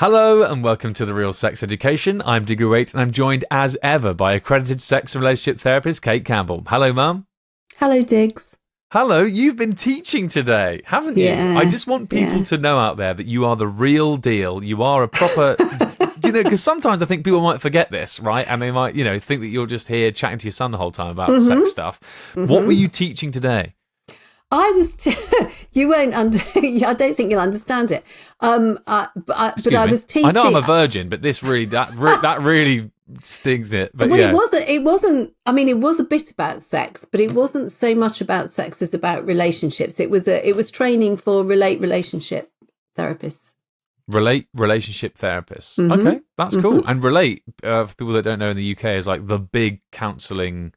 Hello and welcome to The Real Sex Education. I'm Diggory and I'm joined as ever by accredited sex and relationship therapist Cate Campbell. Hello, Mum. Hello, Diggs. Hello, you've been teaching today, haven't you? Yes, I just want people to know out there that you are the real deal. You are a proper... because sometimes I think people might forget this, right? And they might, think that you're just here chatting to your son the whole time about sex stuff. What were you teaching today? I was. You won't. I don't think you'll understand it. But I was teaching. I know I'm a virgin, but this really that really stings it. But It wasn't. It wasn't. I mean, it was a bit about sex, but it wasn't so much about sex as about relationships. It was training for relationship therapists. Relationship therapists. Okay, that's cool. And Relate, for people that don't know, in the UK is like the big counselling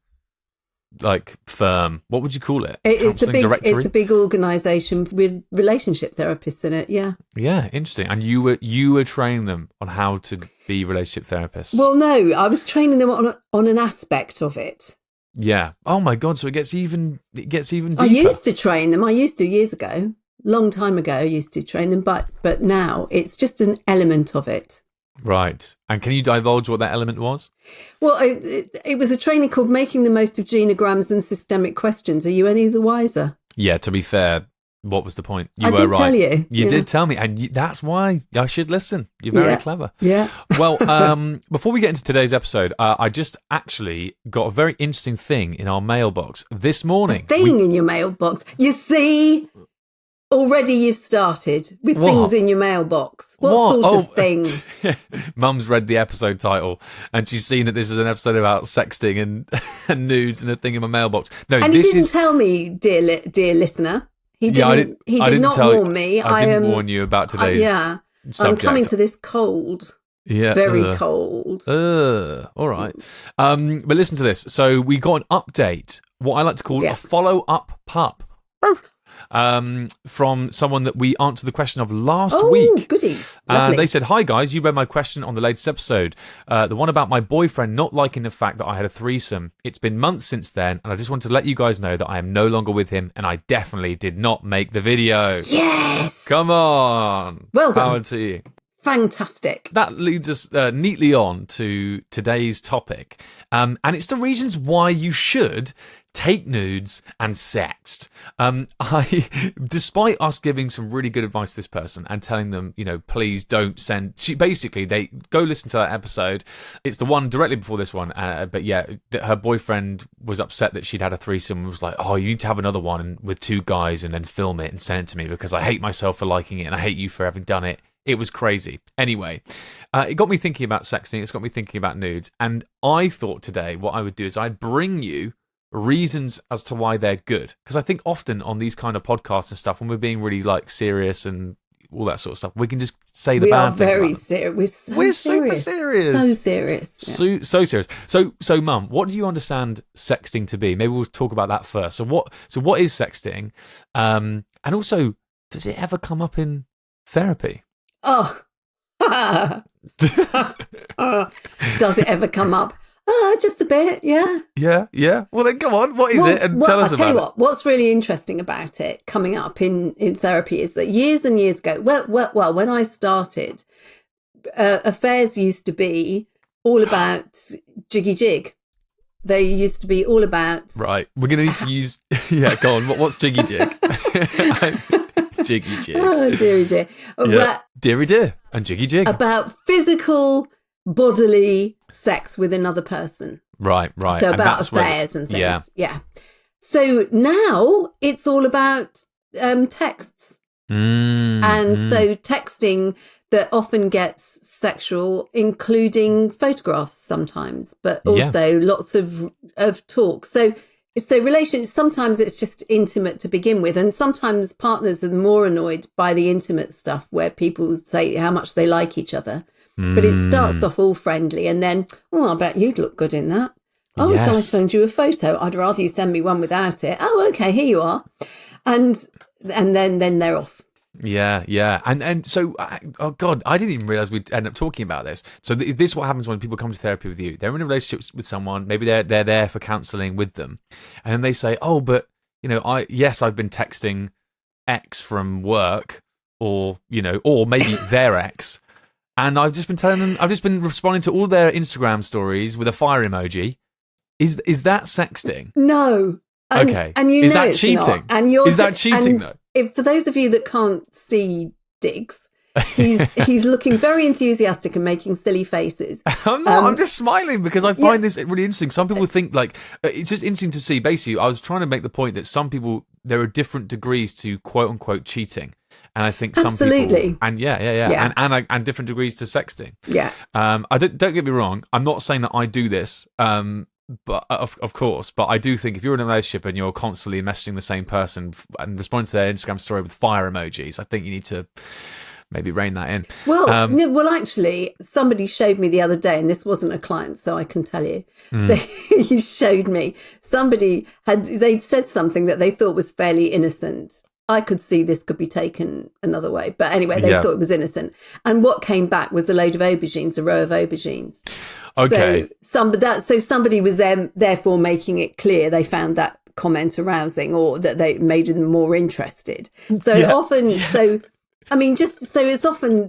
firm. What would you call it? It's a big organisation with relationship therapists in it. Yeah. Yeah, interesting. And you were training them on how to be relationship therapists. Well, no, I was training them on an aspect of it. Yeah. Oh my God. So it gets even deeper. I used to train them. I used to years ago. Long time ago, I used to train them, but now it's just an element of it. Right. And can you divulge what that element was? Well, it was a training called Making the Most of Genograms and Systemic Questions. Are you any the wiser? Yeah, to be fair, what was the point? You I were did right. tell you. You did tell me, and that's why I should listen. You're very clever. Yeah. Well, before we get into today's episode, I just actually got a very interesting thing in our mailbox this morning. In your mailbox. You see... Already you've started with things in your mailbox. What sort of thing? Mum's read the episode title and she's seen that this is an episode about sexting and nudes and a thing in my mailbox. No, and he didn't tell me, dear listener. He did not warn me. I didn't warn you about today's subject. I'm coming to this cold. Yeah, very cold. All right. But listen to this. So we got an update, what I like to call a follow-up pup. From someone that we answered the question of last week. Oh, goody. Lovely. They said, "Hi guys, you read my question on the latest episode. The one about my boyfriend not liking the fact that I had a threesome. It's been months since then, and I just want to let you guys know that I am no longer with him, and I definitely did not make the video." Yes! Come on. Well done. Power to you. Fantastic. That leads us neatly on to today's topic. And it's the reasons why you should take nudes and sext. Despite us giving some really good advice to this person and telling them, please don't send. They go listen to that episode. It's the one directly before this one. But yeah, her boyfriend was upset that she'd had a threesome and was like, "Oh, you need to have another one with two guys and then film it and send it to me because I hate myself for liking it and I hate you for having done it." It was crazy. Anyway, it got me thinking about sexting. It's got me thinking about nudes. And I thought today what I would do is I'd bring you reasons as to why they're good. Because I think often on these kind of podcasts and stuff, when we're being really serious and all that sort of stuff, we can just say the bad things. We are very serious. We're super serious. So serious. Yeah. So serious. So, Mum, what do you understand sexting to be? Maybe we'll talk about that first. So what is sexting? And also, does it ever come up in therapy? Oh, does it ever come up? Just a bit, yeah. Yeah. Well, then come on. What is it? And tell us about it. I'll tell you what's really interesting about it coming up in therapy is that years and years ago, well, when I started, affairs used to be all about jiggy jig. They used to be all about... Right. We're going to need to use... Yeah, go on. What's jiggy jig? Jiggy jig. Oh, dearie dear. Yeah. Dearie dear and jiggy jig. About physical, bodily sex with another person. Right. So about affairs and things. Yeah. So now it's all about texts. And so texting that often gets sexual, including photographs sometimes, but also lots of talk. So relationships, sometimes it's just intimate to begin with, and sometimes partners are more annoyed by the intimate stuff where people say how much they like each other. But it starts off all friendly, and then, I bet you'd look good in that. Oh, yes. Shall I send you a photo? I'd rather you send me one without it. Oh, okay, here you are. And then they're off. Yeah. And so, oh God, I didn't even realize we'd end up talking about this. So this is what happens when people come to therapy with you. They're in a relationship with someone. Maybe they're there for counselling with them. And then they say, oh, but, I've been texting X from work or maybe their ex. And I've just been telling them, I've just been responding to all their Instagram stories with a fire emoji. Is that sexting? No. Okay. And is that cheating? Is that cheating though? For those of you that can't see Diggs, he's looking very enthusiastic and making silly faces. I'm not. I'm just smiling because I find this really interesting. Some people think like it's just interesting to see. Basically, I was trying to make the point that some people, there are different degrees to quote unquote cheating, and I think some people and and different degrees to sexting. Yeah. I don't get me wrong. I'm not saying that I do this. But of course, but I do think if you're in a relationship and you're constantly messaging the same person and responding to their Instagram story with fire emojis, I think you need to maybe rein that in. Well, actually, somebody showed me the other day, and this wasn't a client, so I can tell you. He showed me they'd said something that they thought was fairly innocent. I could see this could be taken another way, but anyway, they thought it was innocent. And what came back was a load of aubergines, a row of aubergines. Okay. So somebody was therefore making it clear they found that comment arousing, or that they made them more interested. So it's often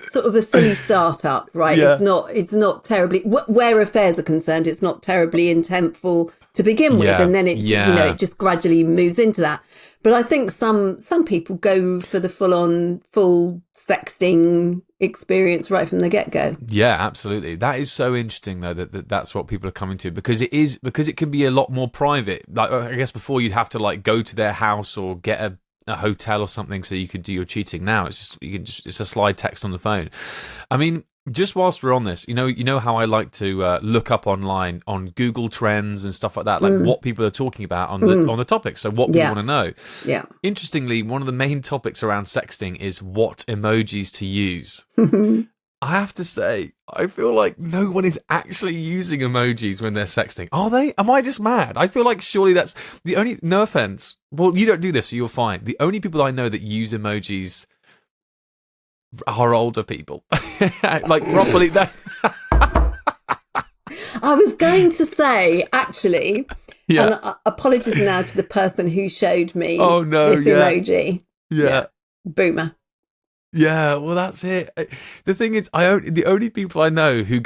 sort of a silly startup, right? Yeah. It's not terribly, where affairs are concerned, it's not terribly intentful to begin with, and then it just gradually moves into that. But I think some people go for the full sexting experience right from the get-go. Yeah, absolutely. That is so interesting though that's what people are coming to, because it can be a lot more private. Like I guess before you'd have to like go to their house or get a hotel or something so you could do your cheating. Now it's a slide text on the phone. I mean, just whilst we're on this, you know how I like to look up online on Google Trends and stuff like that, like what people are talking about on the topic. So what people want to know. Yeah. Interestingly, one of the main topics around sexting is what emojis to use. I have to say, I feel like no one is actually using emojis when they're sexting. Are they? Am I just mad? I feel like surely that's the only, no offense. Well, you don't do this, so you're fine. The only people I know that use emojis are older people. Like properly. I was going to say, actually, and apologies now to the person who showed me this emoji. Yeah. Boomer. Yeah, well, that's it. The thing is, the only people I know who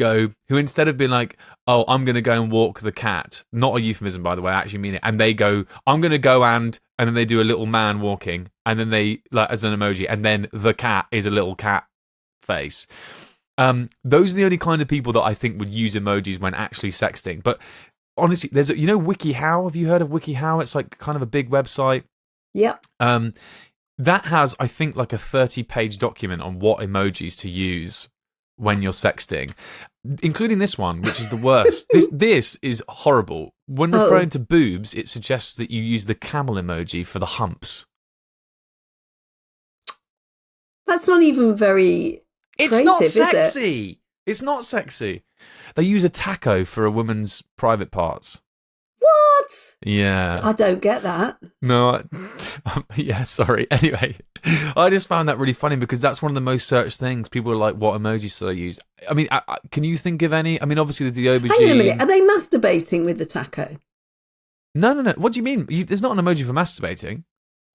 instead of being like, oh, I'm going to go and walk the cat, not a euphemism, by the way, I actually mean it, and they go, I'm going to go and then they do a little man walking, and then they, like, as an emoji, and then the cat is a little cat face. Those are the only kind of people that I think would use emojis when actually sexting. But honestly, there's WikiHow. Have you heard of WikiHow? It's like kind of a big website. Yep. That has, I think, like a 30-page document on what emojis to use when you're sexting, including this one, which is the worst. This is horrible. When referring to boobs, it suggests that you use the camel emoji for the humps. That's not even very creative, not is it? sexy. It's not sexy. They use a taco for a woman's private parts. What? Yeah. I don't get that. No. Yeah, sorry. Anyway, I just found that really funny because that's one of the most searched things. People are like, what emojis should I use? I mean, can you think of any? I mean, obviously the aubergine. Hang on a minute. Are they masturbating with the taco? No. What do you mean? There's not an emoji for masturbating.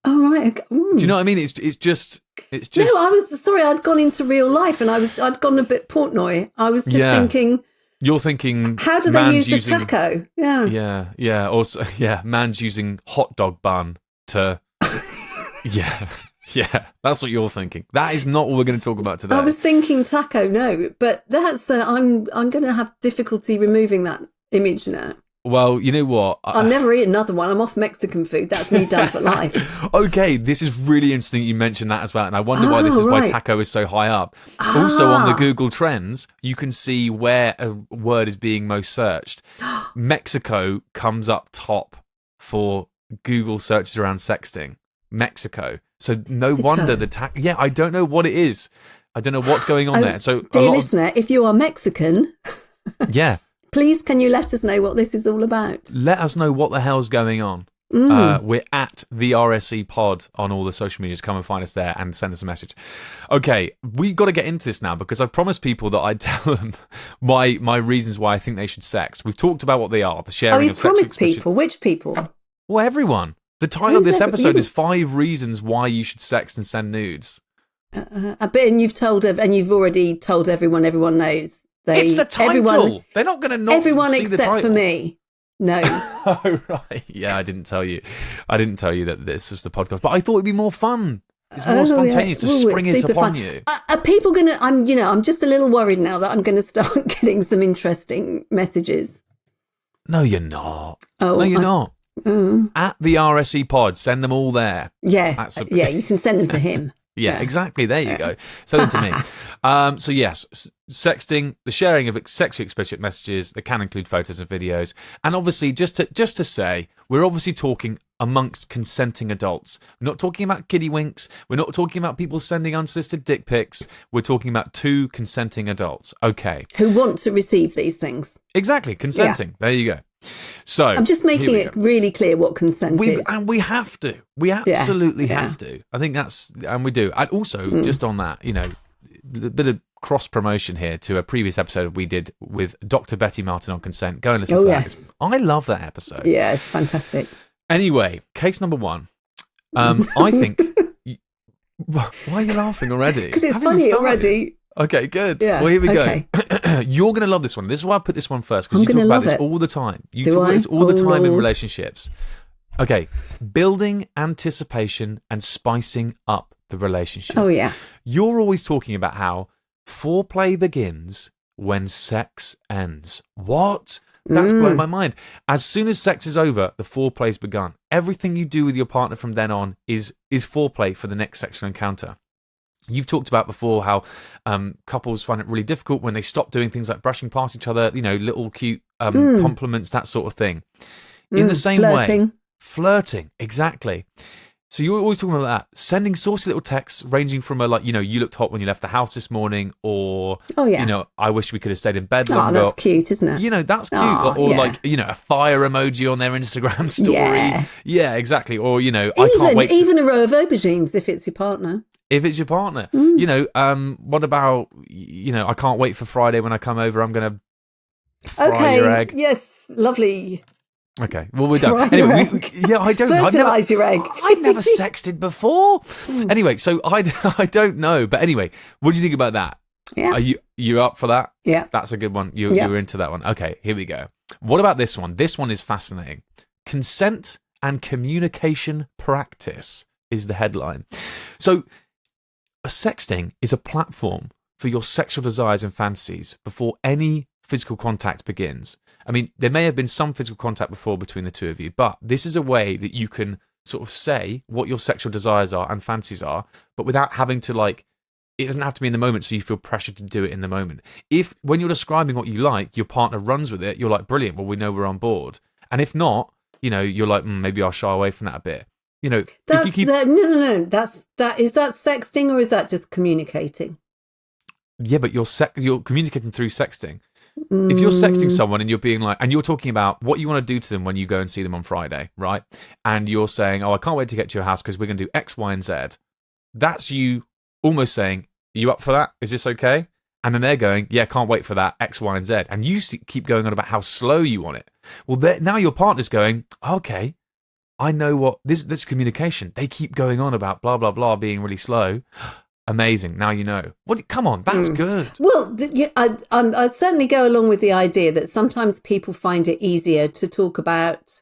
Oh, right. Okay. Do you know what I mean? It's just. No, I was sorry. I'd gone into real life and I'd gone a bit Portnoy. I was just thinking. You're thinking, how do they use the taco? Yeah. Also, man's using hot dog bun to, yeah. That's what you're thinking. That is not what we're going to talk about today. I was thinking taco, no, but that's I'm going to have difficulty removing that image now. Well, you know what? I'll never eat another one. I'm off Mexican food. That's me done for life. Okay, this is really interesting you mentioned that as well. And I wonder why this is why taco is so high up. Also on the Google Trends, you can see where a word is being most searched. Mexico comes up top for Google searches around sexting. Mexico. So no wonder the yeah, I don't know what it is. I don't know what's going on there. So dear listener, if you are Mexican... Yeah. Please, can you let us know what this is all about? Let us know what the hell's going on. We're at the RSE pod on all the social medias. Come and find us there and send us a message. Okay, we've got to get into this now because I've promised people that I'd tell them my reasons why I think they should sext. We've talked about what they are, the sharing of you've promised people? Which people? Well, everyone. The title of this episode is 5 Reasons Why You Should Sext and Send Nudes. And you've already told everyone. Everyone knows. It's the title. They're not going to not everyone see the title. except for me knows. Oh, right. Yeah, I didn't tell you. that this was the podcast, but I thought it'd be more fun. It's more spontaneous to spring it upon you. Are people going to... I'm just a little worried now that I'm going to start getting some interesting messages. No, you're not. Oh, no, you're not. At the RSE pod, send them all there. Yeah, you can send them to him. Yeah, exactly. There you go. Send them to me. So yes, sexting, the sharing of sexually explicit messages that can include photos and videos, and obviously just to say, we're obviously talking amongst consenting adults. We're not talking about kiddie winks. We're not talking about people sending unsolicited dick pics. We're talking about two consenting adults. Okay. Who want to receive these things. Exactly. Consenting. Yeah. There you go. So I'm just making it really clear what consent is. And we have to. We absolutely have to. I think and we do. And also, just on that, a bit of cross promotion here to a previous episode we did with Dr. Betty Martin on consent. Go and listen to that. Yes. I love that episode. Yeah, it's fantastic. Anyway, case number 1. I think... Why are you laughing already? Because it's funny already. Okay, good. Yeah, well, here we go. You're going to love this one. This is why I put this one first, because you talk about this all the time. You talk about this all the time in relationships. Okay, building anticipation and spicing up the relationship. Oh, yeah. You're always talking about how foreplay begins when sex ends. What? That's blown my mind. As soon as sex is over, the foreplay's begun. Everything you do with your partner from then on is foreplay for the next sexual encounter. You've talked about before how couples find it really difficult when they stop doing things like brushing past each other, little cute compliments, that sort of thing. In the same way, flirting, exactly. So you're always talking about that. Sending saucy little texts ranging from you looked hot when you left the house this morning, or, I wish we could have stayed in bed longer. Oh, that's cute, isn't it? That's cute. Or a fire emoji on their Instagram story. Yeah, exactly. Or, I can't wait. Even a row of aubergines if it's your partner. If it's your partner. What about, I can't wait for Friday when I come over, I'm going to fry your egg. Yes, lovely. Okay, well, we're done. Anyway, I don't know. Fertilise your egg. I've never sexted before. Anyway, so I don't know. But anyway, what do you think about that? Yeah. Are you up for that? Yeah. That's a good one. You were into that one. Okay, here we go. What about this one? This one is fascinating. Consent and communication practice is the headline. So, sexting is a platform for your sexual desires and fantasies before any physical contact begins. I mean, there may have been some physical contact before between the two of you, but this is a way that you can sort of say what your sexual desires are and fantasies are, but without having to it doesn't have to be in the moment, so you feel pressured to do it in the moment. If, when you're describing what you like, your partner runs with it, you're like, brilliant, well, we know we're on board. And if not, you're like, maybe I'll shy away from that a bit. That's if you keep... No. Is that sexting or is that just communicating? Yeah, but you're communicating through sexting. If you're sexting someone and you're being like, and you're talking about what you want to do to them when you go and see them on Friday, right? And you're saying, I can't wait to get to your house because we're going to do X, Y, and Z. That's you almost saying, are you up for that? Is this okay? And then they're going, yeah, can't wait for that X, Y, and Z. And you keep going on about how slow you want it. Well, now your partner's going, okay, I know what, this communication. They keep going on about blah, blah, blah being really slow. Amazing. Now you know. What? Come on, that's good. Well, I certainly go along with the idea that sometimes people find it easier to talk about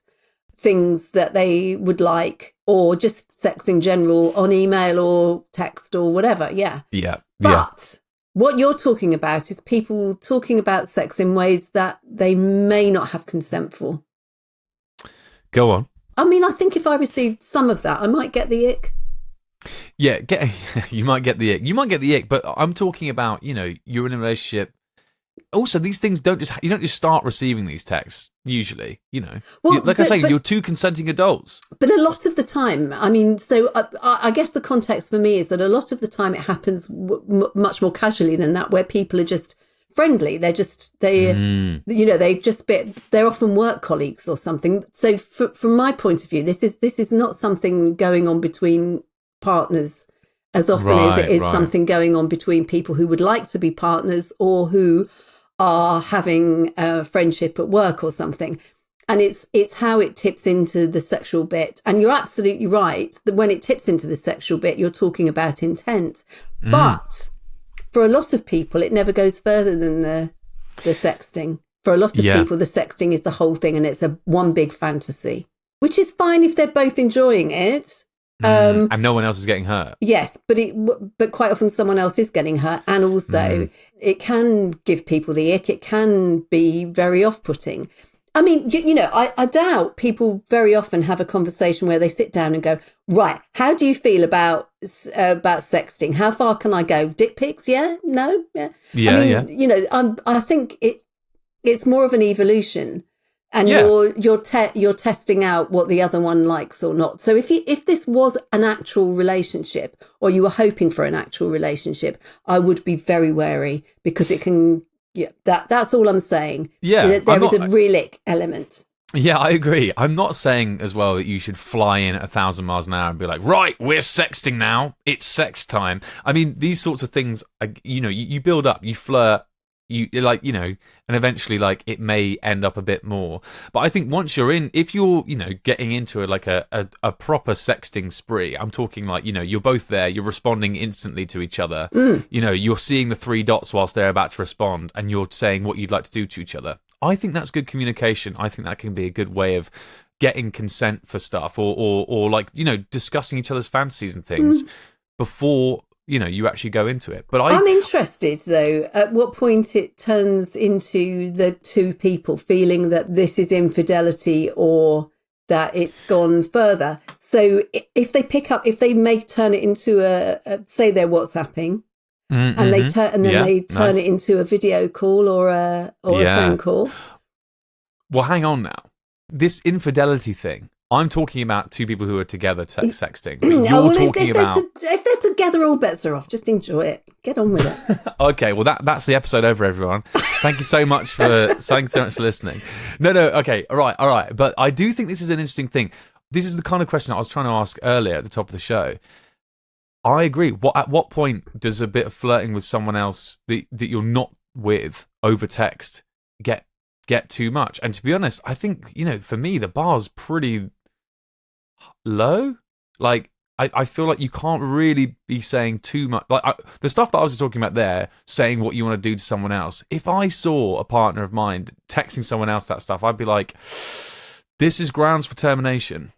things that they would like, or just sex in general on email or text or whatever. Yeah. Yeah. But what you're talking about is people talking about sex in ways that they may not have consent for. Go on. I mean, I think if I received some of that, I might get the ick. Yeah, you might get the ick. You might get the ick, but I'm talking about, you're in a relationship. Also, these things you don't just start receiving these texts, usually, Well, I say, you're two consenting adults. But a lot of the time, I mean, so I guess the context for me is that a lot of the time it happens much more casually than that, where people are just friendly. They're often work colleagues or something. So from my point of view, this is not something going on between partners as often as it is something going on between people who would like to be partners or who are having a friendship at work or something. And it's how it tips into the sexual bit. And you're absolutely right that when it tips into the sexual bit, you're talking about intent. But for a lot of people, it never goes further than the sexting. For a lot of people, the sexting is the whole thing, and it's one big fantasy, which is fine if they're both enjoying it. And no one else is getting hurt. Yes, but quite often someone else is getting hurt. And also it can give people the ick. It can be very off-putting. I mean, I doubt people very often have a conversation where they sit down and go, right, how do you feel about sexting? How far can I go? Dick pics? Yeah? No? Yeah. I mean, I think it's more of an evolution, and you're testing out what the other one likes or not. So if this was an actual relationship, or you were hoping for an actual relationship, I would be very wary, because it can. Yeah, that's all I'm saying. Yeah, there is a real element. Yeah, I agree. I'm not saying as well that you should fly in at 1,000 miles an hour and be like, right, we're sexting now. It's sex time. I mean, these sorts of things, you build up, you flirt, and eventually, it may end up a bit more. But I think once you're in, if you're, getting into a proper sexting spree, I'm talking you're both there, you're responding instantly to each other. You're seeing the 3 dots whilst they're about to respond, and you're saying what you'd like to do to each other. I think that's good communication. I think that can be a good way of getting consent for stuff, or discussing each other's fantasies and things before you actually go into it. But I'm interested, though, at what point it turns into the two people feeling that this is infidelity, or that it's gone further. So if they may turn it into say they're WhatsApping, and they turn it into a video call or a phone call. Well, hang on now. This infidelity thing, I'm talking about two people who are together sexting. If they're together, all bets are off. Just enjoy it. Get on with it. Okay, well that's the episode over, everyone. Thank you so much for listening. No, okay, all right. But I do think this is an interesting thing. This is the kind of question I was trying to ask earlier at the top of the show. I agree. At what point does a bit of flirting with someone else that you're not with over text get too much? And to be honest, I think, for me, the bar's pretty low. I feel like you can't really be saying too much. The stuff that I was talking about there, saying what you want to do to someone else. If I saw a partner of mine texting someone else that stuff, I'd be like, this is grounds for termination.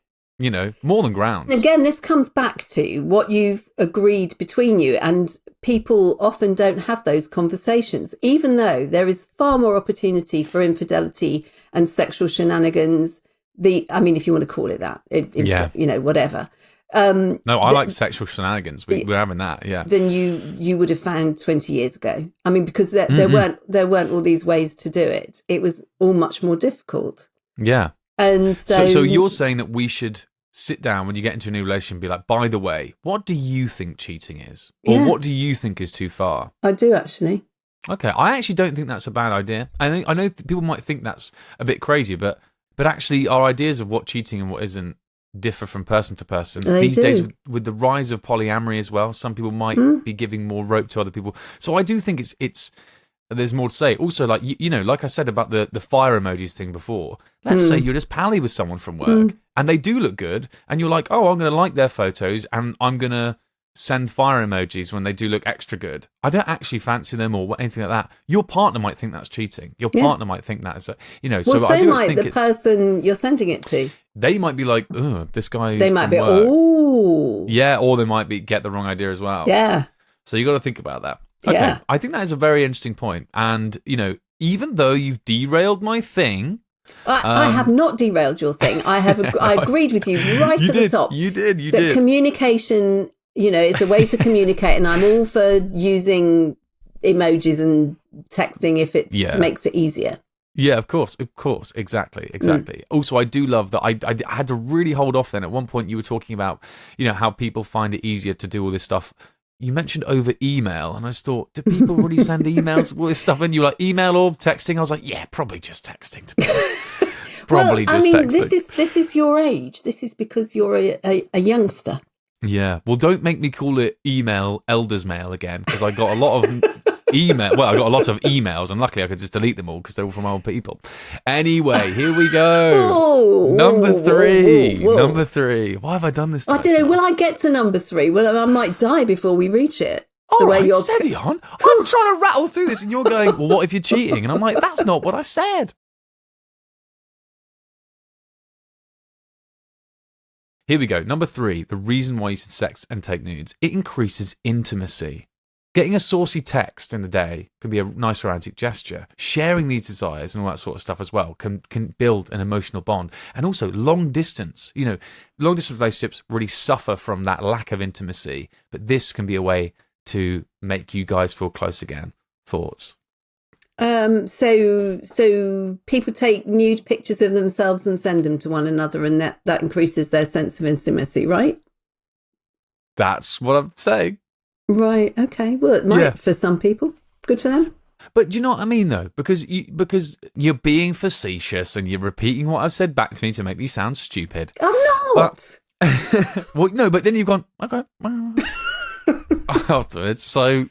More than grounds. Again, this comes back to what you've agreed between you, and people often don't have those conversations, even though there is far more opportunity for infidelity and sexual shenanigans. If you want to call it that, whatever. No, I like sexual shenanigans. We're having that, yeah. Than you would have found 20 years ago. Because there weren't all these ways to do it. It was all much more difficult. Yeah. And so you're saying that we should sit down when you get into a new relationship and be like, by the way, what do you think cheating is? Or what do you think is too far? I do, actually. Okay, I actually don't think that's a bad idea. I know people might think that's a bit crazy, but actually our ideas of what cheating and what isn't differ from person to person. These days, with the rise of polyamory as well, some people might be giving more rope to other people. So I do think it's there's more to say. Also, like I said about the fire emojis thing before. Let's say you're just pally with someone from work and they do look good, and you're like, oh, I'm going to like their photos and I'm going to send fire emojis when they do look extra good. I don't actually fancy them or anything like that. Your partner might think that's cheating. Your partner might think that is, so I do might think the person you're sending it to. They might be like, oh, this guy. They might be, oh, yeah, or they might get the wrong idea as well. Yeah. So you got to think about that. Okay, yeah. I think that is a very interesting point. And, even though you've derailed my thing... I have not derailed your thing. I agreed with you right at the top. You did. That communication, it's a way to communicate, and I'm all for using emojis and texting if it makes it easier. Yeah, of course, exactly. Also, I do love that I had to really hold off then. At one point you were talking about, how people find it easier to do all this stuff. You mentioned over email, and I just thought, do people really send emails with all this stuff? And you were like, email or texting? I was like, yeah, probably just texting, to be honest. Texting. This is your age. This is because you're a youngster. Yeah. Well, don't make me call it email elders mail again, because I got a lot of email. Well, I got a lot of emails, and luckily I could just delete them all because they're all from old people. Anyway, here we go. Number three. Number three. Why have I done this? I don't know. Will I get to number three? Well, I might die before we reach it. All right, steady on. I'm trying to rattle through this, and you're going, well, what if you're cheating? And I'm like, that's not what I said. Here we go. Number three, the reason why you should sext and take nudes. It increases intimacy. Getting a saucy text in the day can be a nice romantic gesture. Sharing these desires and all that sort of stuff as well can build an emotional bond. And also long distance. Long distance relationships really suffer from that lack of intimacy. But this can be a way to make you guys feel close again. Thoughts? So people take nude pictures of themselves and send them to one another, and that increases their sense of intimacy, right? That's what I'm saying. Right. Okay. Well, it might for some people. Good for them. But do you know what I mean, though? Because you're being facetious and you're repeating what I've said back to me to make me sound stupid. I'm not. Well, no, but then you've gone, okay. Afterwards, so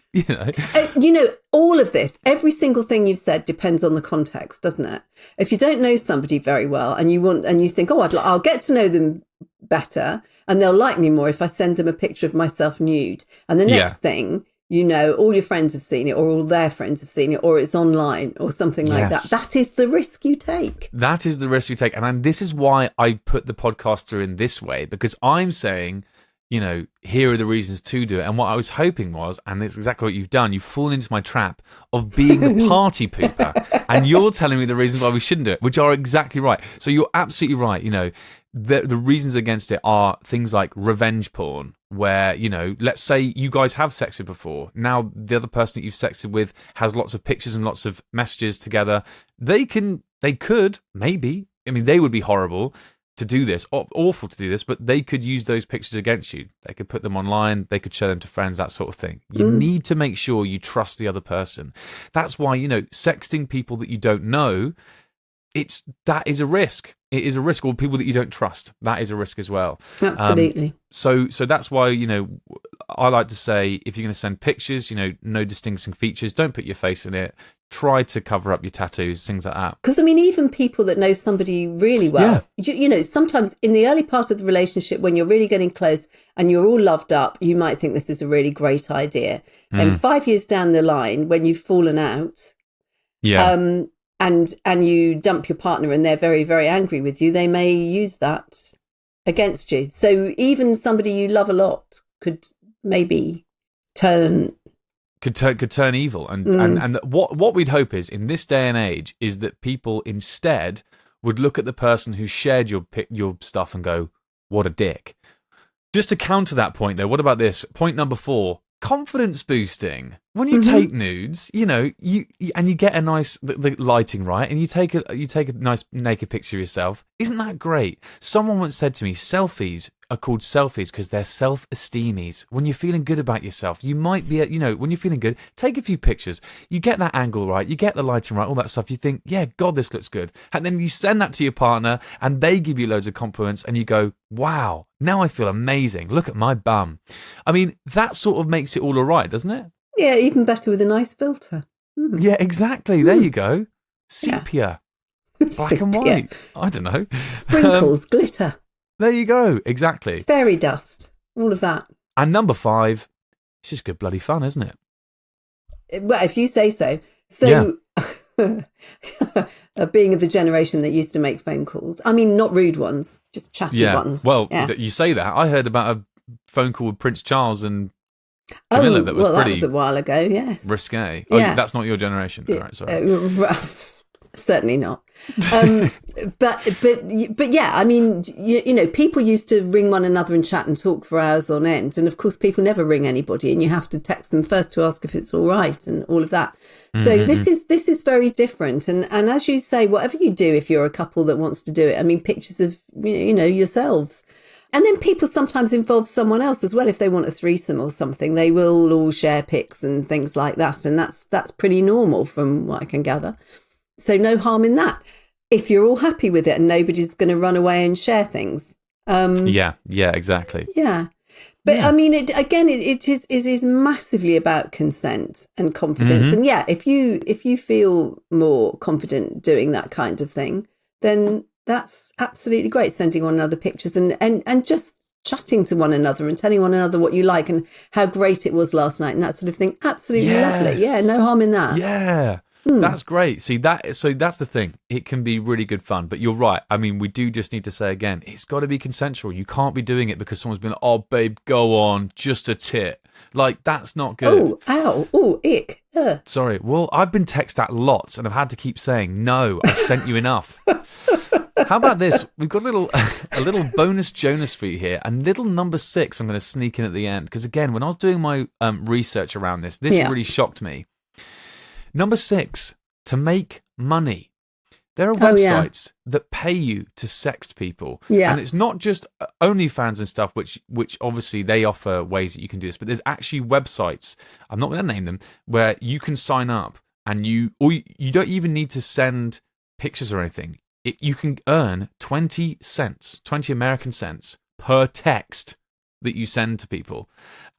all of this, every single thing you've said depends on the context, doesn't it? If you don't know somebody very well and you think, I'll get to know them better and they'll like me more if I send them a picture of myself nude, and the next thing all your friends have seen it, or all their friends have seen it, or it's online or something like that. That is the risk you take. That is the risk you take, and this is why I put the podcast through in this way, because I'm saying, here are the reasons to do it. And what I was hoping was, and it's exactly what you've done, you've fallen into my trap of being the party pooper. And you're telling me the reasons why we shouldn't do it, which are exactly right. So you're absolutely right. The reasons against it are things like revenge porn, where, let's say you guys have sexted before. Now the other person that you've sexted with has lots of pictures and lots of messages together. They could, maybe, they would be horrible to do this, awful to do this, but they could use those pictures against you. They could put them online, they could show them to friends, that sort of thing. You need to make sure you trust the other person. That's why, sexting people that you don't know, that is a risk. It is a risk. Or people that you don't trust, that is a risk as well. Absolutely. So that's why, I like to say, if you're going to send pictures, no distinguishing features, don't put your face in it. Try to cover up your tattoos, things like that. Because, even people that know somebody really well, sometimes in the early part of the relationship, when you're really getting close and you're all loved up, you might think this is a really great idea. And 5 years down the line, when you've fallen out, and you dump your partner and they're very, very angry with you, they may use that against you. So even somebody you love a lot could maybe turn evil, and what we'd hope is, in this day and age, is that people instead would look at the person who shared your stuff and go, what a dick. Just to counter that point, though, what about this? Point number 4, confidence boosting. When you take nudes, you get a nice the lighting right, and you take a nice naked picture of yourself. Isn't that great? Someone once said to me, selfies are called selfies because they're self-esteemies. When you're feeling good about yourself, you might be, when you're feeling good, take a few pictures. You get that angle right, you get the lighting right, all that stuff. You think, yeah, God, this looks good. And then you send that to your partner and they give you loads of compliments and you go, wow, now I feel amazing. Look at my bum. That sort of makes it all right, doesn't it? Yeah, even better with a nice filter. Yeah, exactly. There you go. Sepia. Black and white. I don't know. Sprinkles, glitter. There you go. Exactly. Fairy dust. All of that. And number 5, it's just good bloody fun, isn't it? Well, if you say so. So, being of the generation that used to make phone calls, not rude ones, just chatty ones. Well, you say that. I heard about a phone call with Prince Charles and Camilla that was pretty... that was a while ago, yes. Risque. Oh, that's not your generation. All right, sorry. Certainly not. But yeah, people used to ring one another and chat and talk for hours on end. And of course, people never ring anybody, and you have to text them first to ask if it's all right and all of that. So this is very different. And as you say, whatever you do, if you're a couple that wants to do it, pictures of, yourselves. And then people sometimes involve someone else as well. If they want a threesome or something, they will all share pics and things like that. And that's pretty normal from what I can gather. So no harm in that, if you're all happy with it and nobody's going to run away and share things. Yeah, exactly. Yeah. But I mean, it is massively about consent and confidence. And yeah, if you feel more confident doing that kind of thing, then that's absolutely great. Sending one another pictures and just chatting to one another and telling one another what you like and how great it was last night and that sort of thing. Absolutely lovely. Yeah, no harm in that. Yeah. That's great. See so that's the thing. It can be really good fun, but you're right. I mean, we do just need to say again, it's got to be consensual. You can't be doing it because someone's been like, "Oh, babe, go on, just a tit." Like, that's not good. Oh, ow, oh, ick. Sorry. Well, I've been texted that lots, and I've had to keep saying, "No, I've sent you enough." How about this? We've got a little bonus Jonas for you here, and little number 6. I'm going to sneak in at the end because again, when I was doing my research around this really shocked me. Number 6, to make money. There are websites that pay you to sext people. Yeah. And it's not just OnlyFans and stuff, which obviously they offer ways that you can do this, but there's actually websites, I'm not going to name them, where you can sign up and you don't even need to send pictures or anything. You can earn 20 American cents per text that you send to people.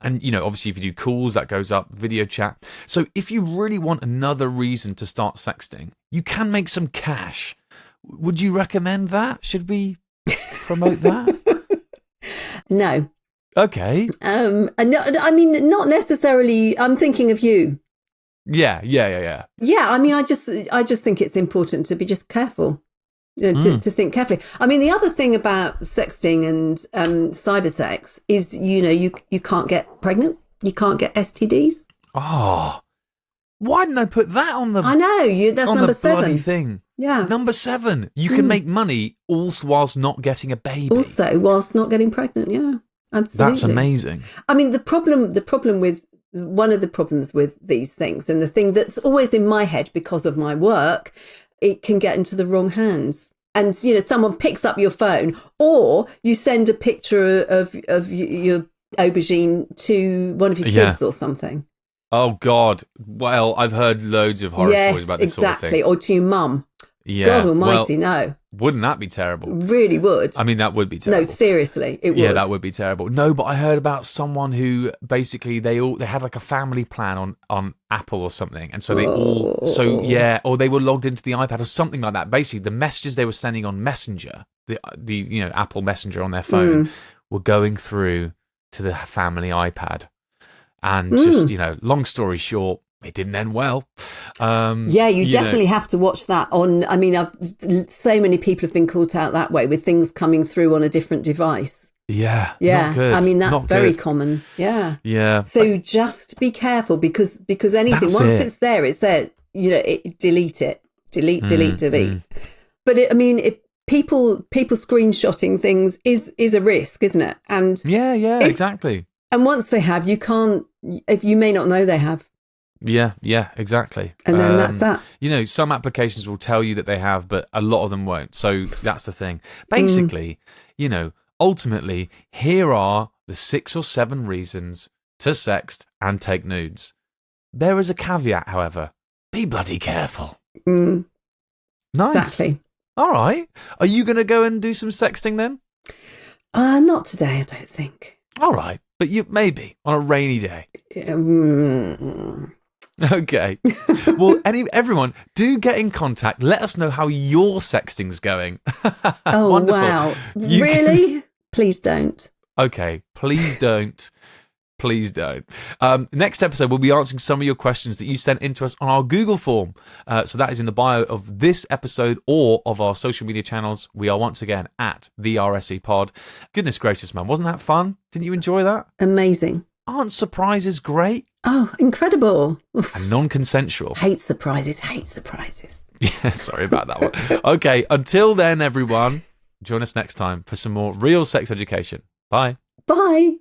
And, obviously if you do calls, that goes up, video chat. So if you really want another reason to start sexting, you can make some cash. Would you recommend that? Should we promote that? No. Okay. No, I mean, not necessarily. I'm thinking of you. Yeah. Yeah, I mean, I just think it's important to be just careful. To think carefully. I mean, the other thing about sexting and cyber sex is, you can't get pregnant. You can't get STDs. Oh, why didn't I put that on the? I know that's on number the 7 bloody thing. Yeah, number 7. You can make money also whilst not getting a baby. Also, whilst not getting pregnant. Yeah, absolutely. That's amazing. I mean, the problem with one of the problems with these things, and the thing that's always in my head because of my work, it can get into the wrong hands. And, someone picks up your phone or you send a picture of your aubergine to one of your kids or something. Oh, God. Well, I've heard loads of horror stories about this sort of thing. Exactly. Or to your mum. Yeah. God almighty, no. Wouldn't that be terrible? Really would. I mean, that would be terrible. No, seriously, it would. Yeah, that would be terrible. No, but I heard about someone who basically they had like a family plan on Apple or something, and so they or they were logged into the iPad or something like that. Basically, the messages they were sending on Messenger, the Apple Messenger on their phone, were going through to the family iPad, and just long story short, it didn't end well. You definitely have to watch that on. I mean, so many people have been caught out that way with things coming through on a different device. Yeah. Not good. I mean, that's very common. Yeah. Yeah. So just be careful because anything it's there. Delete it. Delete. But people screenshotting things is a risk, isn't it? And exactly. And once they have, you may not know they have. Yeah, exactly. And then that's that. Some applications will tell you that they have, but a lot of them won't. So that's the thing. Basically, ultimately, here are the 6 or 7 reasons to sext and take nudes. There is a caveat, however. Be bloody careful. Nice. Exactly. All right. Are you going to go and do some sexting then? Not today, I don't think. All right. But you maybe on a rainy day. Okay. Well, everyone, do get in contact. Let us know how your sexting's going. Oh, wonderful. Wow. Really? Please don't. Okay. Please don't. Please don't. Next episode, we'll be answering some of your questions that you sent in to us on our Google form. So that is in the bio of this episode or of our social media channels. We are once again at the RSE Pod. Goodness gracious, man. Wasn't that fun? Didn't you enjoy that? Amazing. Aren't surprises great? Oh, incredible. And non-consensual. Hate surprises. Yeah, sorry about that one. Okay, until then, everyone, join us next time for some more real sex education. Bye. Bye.